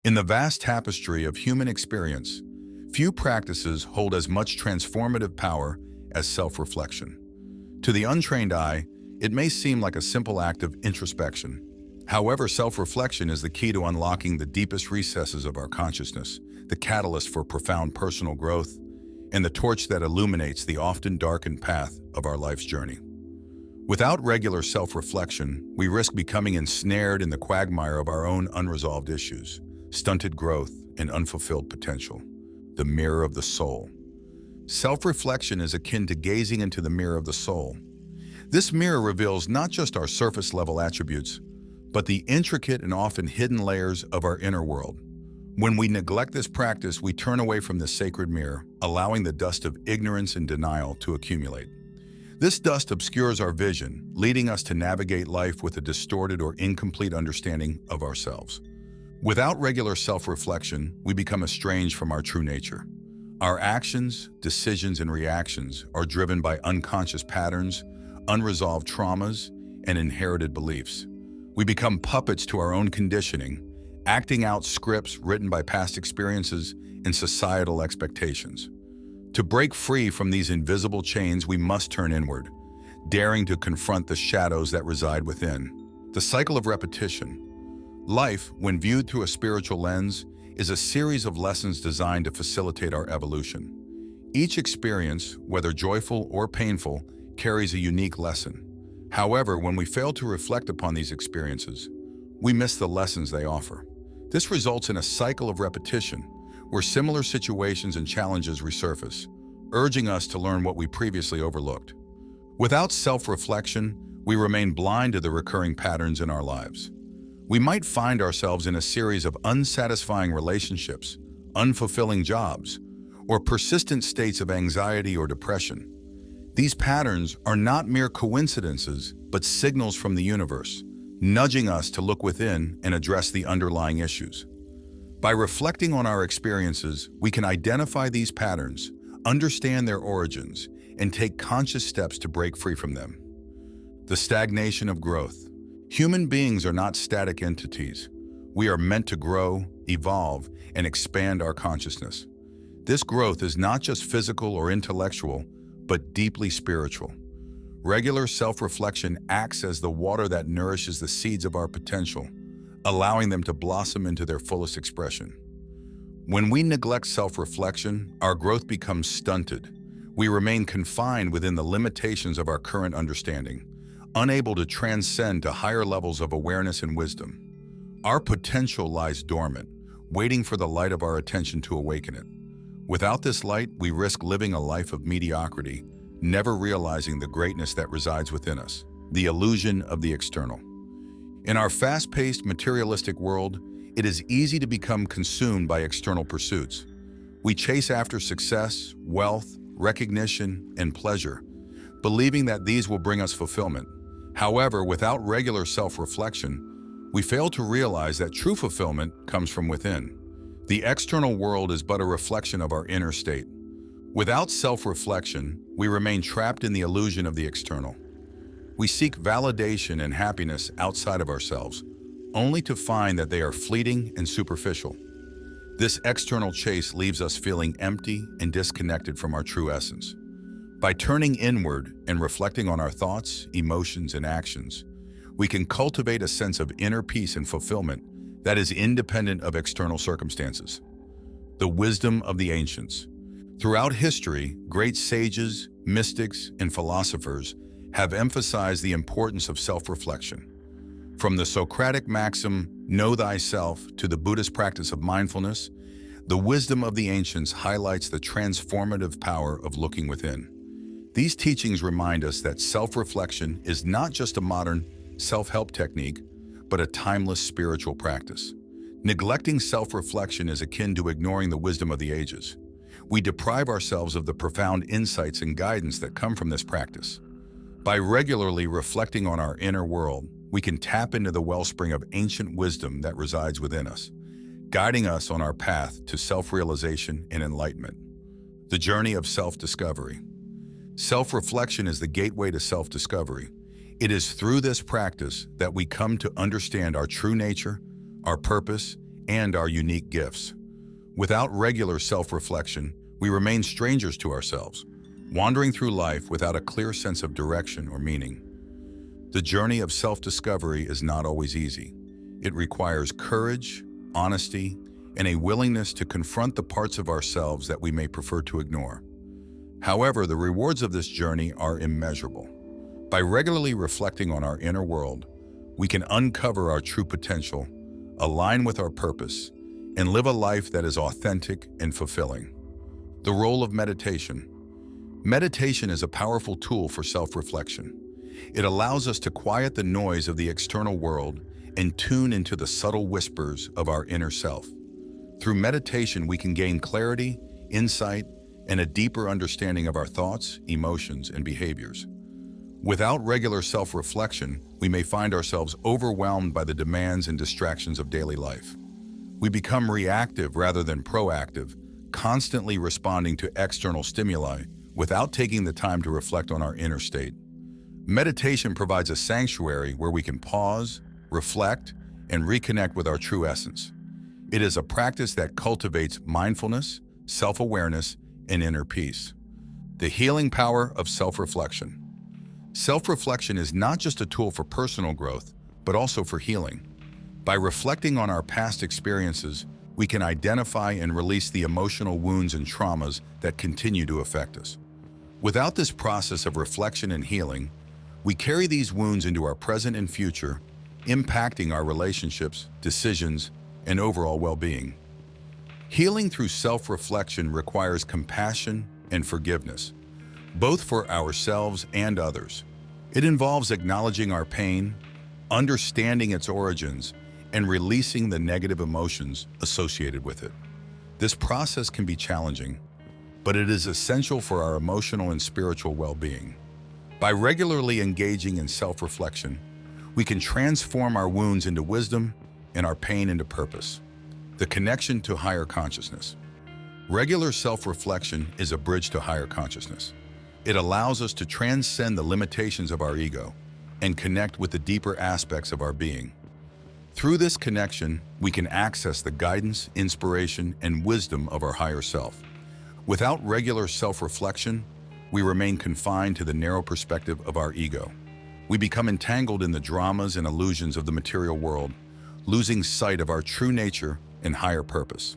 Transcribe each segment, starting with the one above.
In the vast tapestry of human experience, few practices hold as much transformative power as self-reflection. To the untrained eye, it may seem like a simple act of introspection. However, self-reflection is the key to unlocking the deepest recesses of our consciousness, the catalyst for profound personal growth, and the torch that illuminates the often darkened path of our life's journey. Without regular self-reflection, we risk becoming ensnared in the quagmire of our own unresolved issues, stunted growth, and unfulfilled potential. The mirror of the soul. Self-reflection is akin to gazing into the mirror of the soul. This mirror reveals not just our surface-level attributes, but the intricate and often hidden layers of our inner world. When we neglect this practice, we turn away from this sacred mirror, allowing the dust of ignorance and denial to accumulate. This dust obscures our vision, leading us to navigate life with a distorted or incomplete understanding of ourselves. Without regular self-reflection, we become estranged from our true nature. Our actions, decisions, and reactions are driven by unconscious patterns, unresolved traumas, and inherited beliefs. We become puppets to our own conditioning, acting out scripts written by past experiences and societal expectations. To break free from these invisible chains, we must turn inward, daring to confront the shadows that reside within. The cycle of repetition. Life, when viewed through a spiritual lens, is a series of lessons designed to facilitate our evolution. Each experience, whether joyful or painful, carries a unique lesson. However, when we fail to reflect upon these experiences, we miss the lessons they offer. This results in a cycle of repetition, where similar situations and challenges resurface, urging us to learn what we previously overlooked. Without self-reflection, we remain blind to the recurring patterns in our lives. We might find ourselves in a series of unsatisfying relationships, unfulfilling jobs, or persistent states of anxiety or depression. These patterns are not mere coincidences, but signals from the universe, nudging us to look within and address the underlying issues. By reflecting on our experiences, we can identify these patterns, understand their origins, and take conscious steps to break free from them. The stagnation of growth. Human beings are not static entities. We are meant to grow, evolve, and expand our consciousness. This growth is not just physical or intellectual, but deeply spiritual. Regular self-reflection acts as the water that nourishes the seeds of our potential, allowing them to blossom into their fullest expression. When we neglect self-reflection, our growth becomes stunted. We remain confined within the limitations of our current understanding, unable to transcend to higher levels of awareness and wisdom. Our potential lies dormant, waiting for the light of our attention to awaken it. Without this light, we risk living a life of mediocrity, never realizing the greatness that resides within us. The illusion of the external. In our fast-paced, materialistic world, it is easy to become consumed by external pursuits. We chase after success, wealth, recognition, and pleasure, believing that these will bring us fulfillment. However, without regular self-reflection, we fail to realize that true fulfillment comes from within. The external world is but a reflection of our inner state. Without self-reflection, we remain trapped in the illusion of the external. We seek validation and happiness outside of ourselves, only to find that they are fleeting and superficial. This external chase leaves us feeling empty and disconnected from our true essence. By turning inward and reflecting on our thoughts, emotions, and actions, we can cultivate a sense of inner peace and fulfillment that is independent of external circumstances. The wisdom of the ancients. Throughout history, great sages, mystics, and philosophers have emphasized the importance of self-reflection. From the Socratic maxim, "Know thyself," to the Buddhist practice of mindfulness, the wisdom of the ancients highlights the transformative power of looking within. These teachings remind us that self-reflection is not just a modern self-help technique, but a timeless spiritual practice. Neglecting self-reflection is akin to ignoring the wisdom of the ages. We deprive ourselves of the profound insights and guidance that come from this practice. By regularly reflecting on our inner world, we can tap into the wellspring of ancient wisdom that resides within us, guiding us on our path to self-realization and enlightenment. The journey of self-discovery. Self-reflection is the gateway to self-discovery. It is through this practice that we come to understand our true nature, our purpose, and our unique gifts. Without regular self-reflection, we remain strangers to ourselves, wandering through life without a clear sense of direction or meaning. The journey of self-discovery is not always easy. It requires courage, honesty, and a willingness to confront the parts of ourselves that we may prefer to ignore. However, the rewards of this journey are immeasurable. By regularly reflecting on our inner world, we can uncover our true potential, align with our purpose, and live a life that is authentic and fulfilling. The role of meditation. Meditation is a powerful tool for self-reflection. It allows us to quiet the noise of the external world and tune into the subtle whispers of our inner self. Through meditation, we can gain clarity, insight, and a deeper understanding of our thoughts, emotions, and behaviors. Without regular self-reflection, we may find ourselves overwhelmed by the demands and distractions of daily life. We become reactive rather than proactive, constantly responding to external stimuli without taking the time to reflect on our inner state. Meditation provides a sanctuary where we can pause, reflect, and reconnect with our true essence. It is a practice that cultivates mindfulness, self-awareness, and inner peace. The healing power of self-reflection. Self-reflection is not just a tool for personal growth, but also for healing. By reflecting on our past experiences, we can identify and release the emotional wounds and traumas that continue to affect us. Without this process of reflection and healing, we carry these wounds into our present and future, impacting our relationships, decisions, and overall well-being. Healing through self-reflection requires compassion and forgiveness, both for ourselves and others. It involves acknowledging our pain, understanding its origins, and releasing the negative emotions associated with it. This process can be challenging, but it is essential for our emotional and spiritual well-being. By regularly engaging in self-reflection, we can transform our wounds into wisdom and our pain into purpose. The connection to higher consciousness. Regular self-reflection is a bridge to higher consciousness. It allows us to transcend the limitations of our ego and connect with the deeper aspects of our being. Through this connection, we can access the guidance, inspiration, and wisdom of our higher self. Without regular self-reflection, we remain confined to the narrow perspective of our ego. We become entangled in the dramas and illusions of the material world, losing sight of our true nature and higher purpose.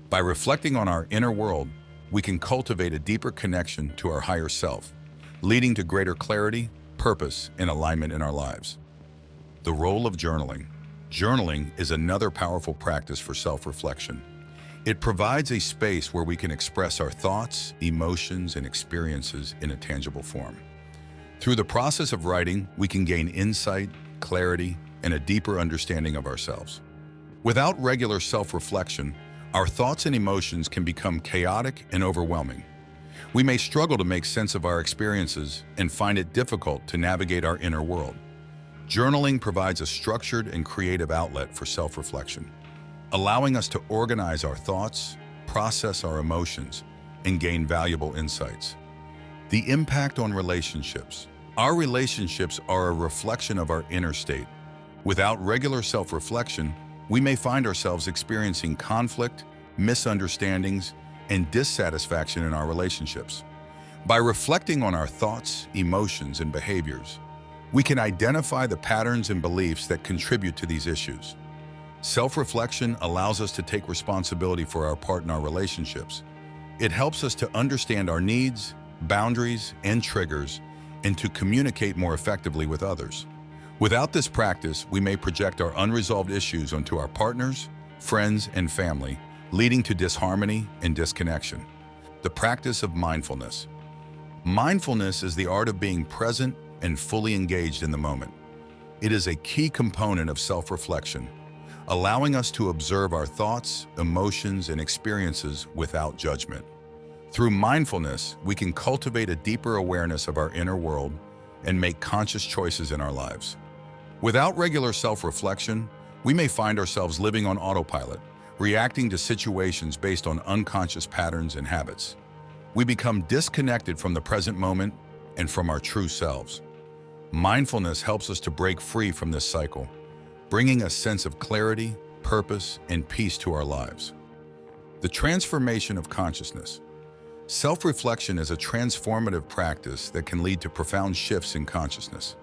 By reflecting on our inner world, we can cultivate a deeper connection to our higher self, leading to greater clarity, purpose, and alignment in our lives. The role of journaling. Journaling is another powerful practice for self-reflection. It provides a space where we can express our thoughts, emotions, and experiences in a tangible form. Through the process of writing, we can gain insight, clarity, and a deeper understanding of ourselves. Without regular self-reflection, our thoughts and emotions can become chaotic and overwhelming. We may struggle to make sense of our experiences and find it difficult to navigate our inner world. Journaling provides a structured and creative outlet for self-reflection, allowing us to organize our thoughts, process our emotions, and gain valuable insights. The impact on relationships. Our relationships are a reflection of our inner state. Without regular self-reflection, we may find ourselves experiencing conflict, misunderstandings, and dissatisfaction in our relationships. By reflecting on our thoughts, emotions, and behaviors, we can identify the patterns and beliefs that contribute to these issues. Self-reflection allows us to take responsibility for our part in our relationships. It helps us to understand our needs, boundaries, and triggers, and to communicate more effectively with others. Without this practice, we may project our unresolved issues onto our partners, friends, and family, leading to disharmony and disconnection. The practice of mindfulness. Mindfulness is the art of being present and fully engaged in the moment. It is a key component of self-reflection, allowing us to observe our thoughts, emotions, and experiences without judgment. Through mindfulness, we can cultivate a deeper awareness of our inner world and make conscious choices in our lives. Without regular self-reflection, we may find ourselves living on autopilot, reacting to situations based on unconscious patterns and habits. We become disconnected from the present moment and from our true selves. Mindfulness helps us to break free from this cycle, bringing a sense of clarity, purpose, and peace to our lives. The transformation of consciousness. Self-reflection is a transformative practice that can lead to profound shifts in consciousness.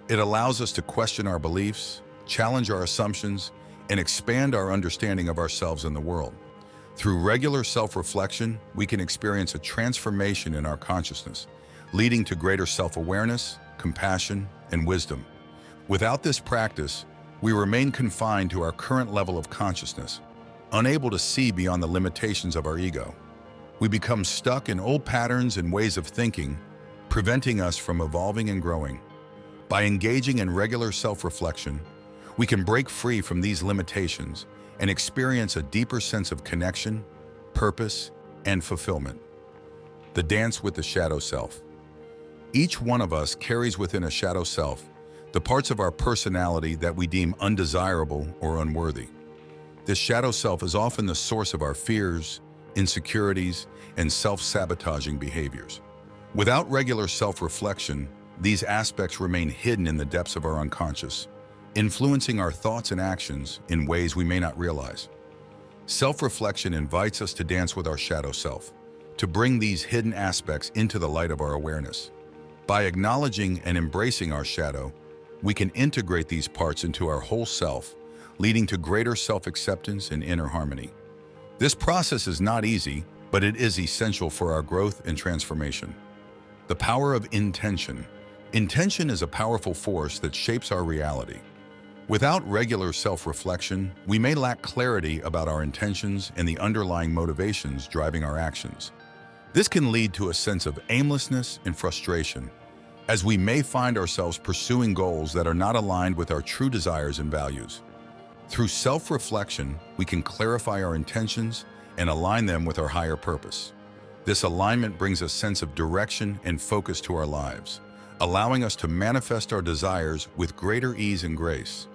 It allows us to question our beliefs, challenge our assumptions, and expand our understanding of ourselves and the world. Through regular self-reflection, we can experience a transformation in our consciousness, leading to greater self-awareness, compassion, and wisdom. Without this practice, we remain confined to our current level of consciousness, unable to see beyond the limitations of our ego. We become stuck in old patterns and ways of thinking, preventing us from evolving and growing. By engaging in regular self-reflection, we can break free from these limitations and experience a deeper sense of connection, purpose, and fulfillment. The dance with the shadow self. Each one of us carries within a shadow self the parts of our personality that we deem undesirable or unworthy. This shadow self is often the source of our fears, insecurities, and self-sabotaging behaviors. Without regular self-reflection, these aspects remain hidden in the depths of our unconscious, influencing our thoughts and actions in ways we may not realize. Self-reflection invites us to dance with our shadow self, to bring these hidden aspects into the light of our awareness. By acknowledging and embracing our shadow, we can integrate these parts into our whole self, leading to greater self-acceptance and inner harmony. This process is not easy, but it is essential for our growth and transformation. The power of intention. Intention is a powerful force that shapes our reality. Without regular self-reflection, we may lack clarity about our intentions and the underlying motivations driving our actions. This can lead to a sense of aimlessness and frustration, as we may find ourselves pursuing goals that are not aligned with our true desires and values. Through self-reflection, we can clarify our intentions and align them with our higher purpose. This alignment brings a sense of direction and focus to our lives, allowing us to manifest our desires with greater ease and grace.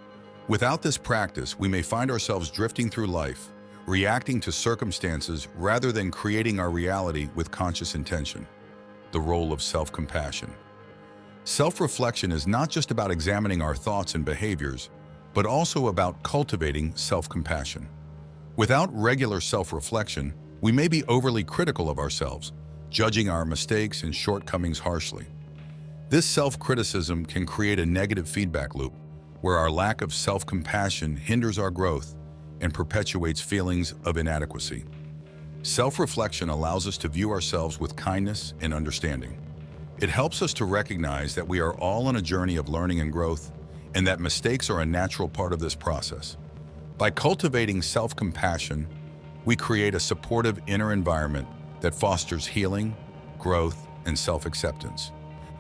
Without this practice, we may find ourselves drifting through life, reacting to circumstances rather than creating our reality with conscious intention. The role of self-compassion. Self-reflection is not just about examining our thoughts and behaviors, but also about cultivating self-compassion. Without regular self-reflection, we may be overly critical of ourselves, judging our mistakes and shortcomings harshly. This self-criticism can create a negative feedback loop, where our lack of self-compassion hinders our growth and perpetuates feelings of inadequacy. Self-reflection allows us to view ourselves with kindness and understanding. It helps us to recognize that we are all on a journey of learning and growth, and that mistakes are a natural part of this process. By cultivating self-compassion, we create a supportive inner environment that fosters healing, growth, and self-acceptance.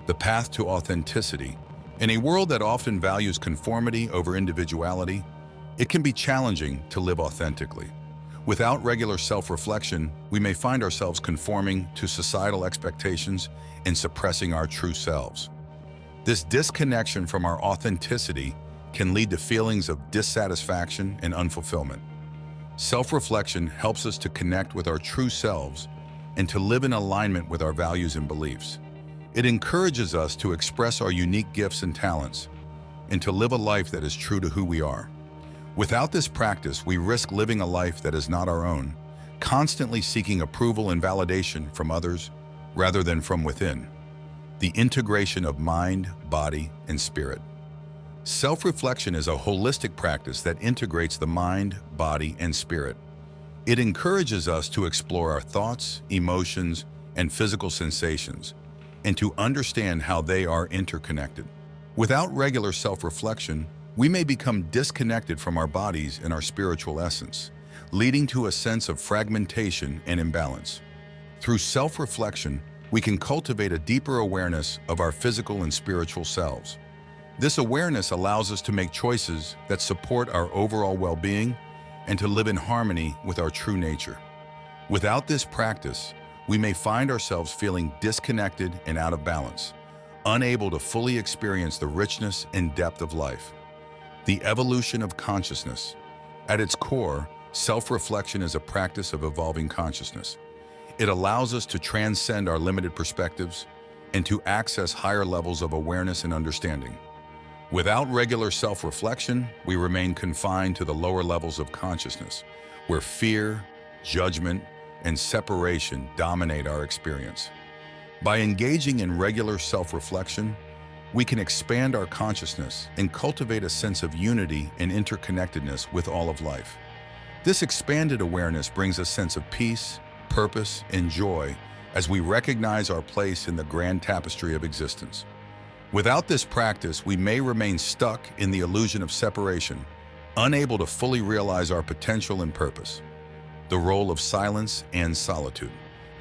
The path to authenticity. In a world that often values conformity over individuality, it can be challenging to live authentically. Without regular self-reflection, we may find ourselves conforming to societal expectations and suppressing our true selves. This disconnection from our authenticity can lead to feelings of dissatisfaction and unfulfillment. Self-reflection helps us to connect with our true selves and to live in alignment with our values and beliefs. It encourages us to express our unique gifts and talents and to live a life that is true to who we are. Without this practice, we risk living a life that is not our own, constantly seeking approval and validation from others rather than from within. The integration of mind, body, and spirit. Self-reflection is a holistic practice that integrates the mind, body, and spirit. It encourages us to explore our thoughts, emotions, and physical sensations, and to understand how they are interconnected. Without regular self-reflection, we may become disconnected from our bodies and our spiritual essence, leading to a sense of fragmentation and imbalance. Through self-reflection, we can cultivate a deeper awareness of our physical and spiritual selves. This awareness allows us to make choices that support our overall well-being and to live in harmony with our true nature. Without this practice, we may find ourselves feeling disconnected and out of balance, unable to fully experience the richness and depth of life. The evolution of consciousness. At its core, self-reflection is a practice of evolving consciousness. It allows us to transcend our limited perspectives and to access higher levels of awareness and understanding. Without regular self-reflection, we remain confined to the lower levels of consciousness, where fear, judgment, and separation dominate our experience. By engaging in regular self-reflection, we can expand our consciousness and cultivate a sense of unity and interconnectedness with all of life. This expanded awareness brings a sense of peace, purpose, and joy as we recognize our place in the grand tapestry of existence. Without this practice, we may remain stuck in the illusion of separation, unable to fully realize our potential and purpose. The role of silence and solitude.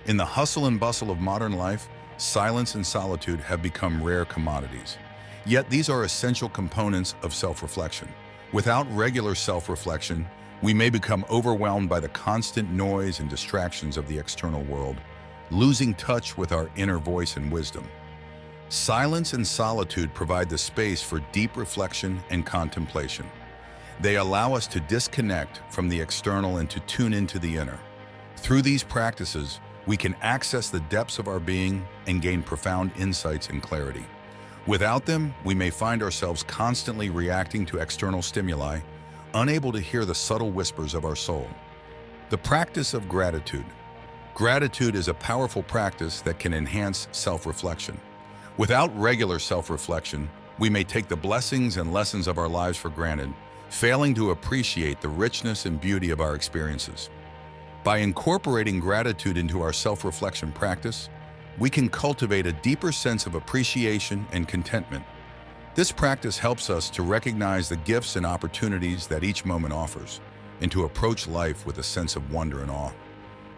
In the hustle and bustle of modern life, silence and solitude have become rare commodities. Yet these are essential components of self-reflection. Without regular self-reflection, we may become overwhelmed by the constant noise and distractions of the external world, losing touch with our inner voice and wisdom. Silence and solitude provide the space for deep reflection and contemplation. They allow us to disconnect from the external and to tune into the inner. Through these practices, we can access the depths of our being and gain profound insights and clarity. Without them, we may find ourselves constantly reacting to external stimuli, unable to hear the subtle whispers of our soul. The practice of gratitude. Gratitude is a powerful practice that can enhance self-reflection. Without regular self-reflection, we may take the blessings and lessons of our lives for granted, failing to appreciate the richness and beauty of our experiences. By incorporating gratitude into our self-reflection practice, we can cultivate a deeper sense of appreciation and contentment. This practice helps us to recognize the gifts and opportunities that each moment offers, and to approach life with a sense of wonder and awe.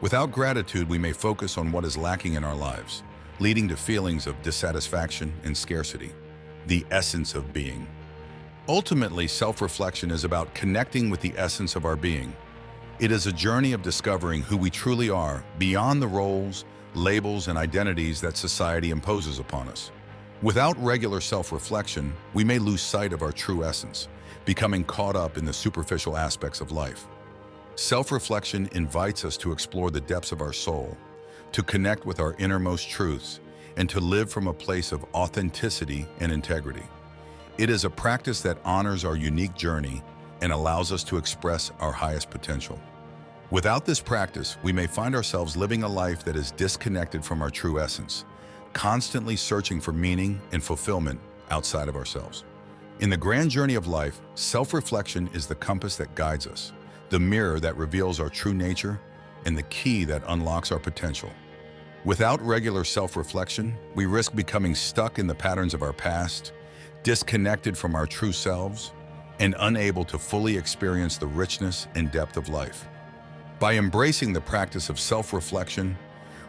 Without gratitude, we may focus on what is lacking in our lives, leading to feelings of dissatisfaction and scarcity, the essence of being. Ultimately, self-reflection is about connecting with the essence of our being. It is a journey of discovering who we truly are beyond the roles, labels, and identities that society imposes upon us. Without regular self-reflection, we may lose sight of our true essence, becoming caught up in the superficial aspects of life. Self-reflection invites us to explore the depths of our soul, to connect with our innermost truths, and to live from a place of authenticity and integrity. It is a practice that honors our unique journey and allows us to express our highest potential. Without this practice, we may find ourselves living a life that is disconnected from our true essence, constantly searching for meaning and fulfillment outside of ourselves. In the grand journey of life, self-reflection is the compass that guides us, the mirror that reveals our true nature, and the key that unlocks our potential. Without regular self-reflection, we risk becoming stuck in the patterns of our past, disconnected from our true selves, and unable to fully experience the richness and depth of life. By embracing the practice of self-reflection,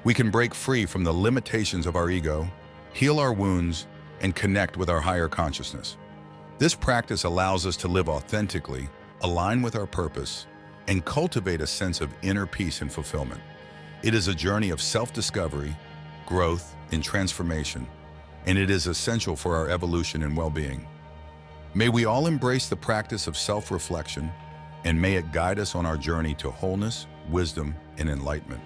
we can break free from the limitations of our ego, heal our wounds, and connect with our higher consciousness. This practice allows us to live authentically, align with our purpose, and cultivate a sense of inner peace and fulfillment. It is a journey of self-discovery, growth, and transformation, and it is essential for our evolution and well-being. May we all embrace the practice of self-reflection, and may it guide us on our journey to wholeness, wisdom, and enlightenment.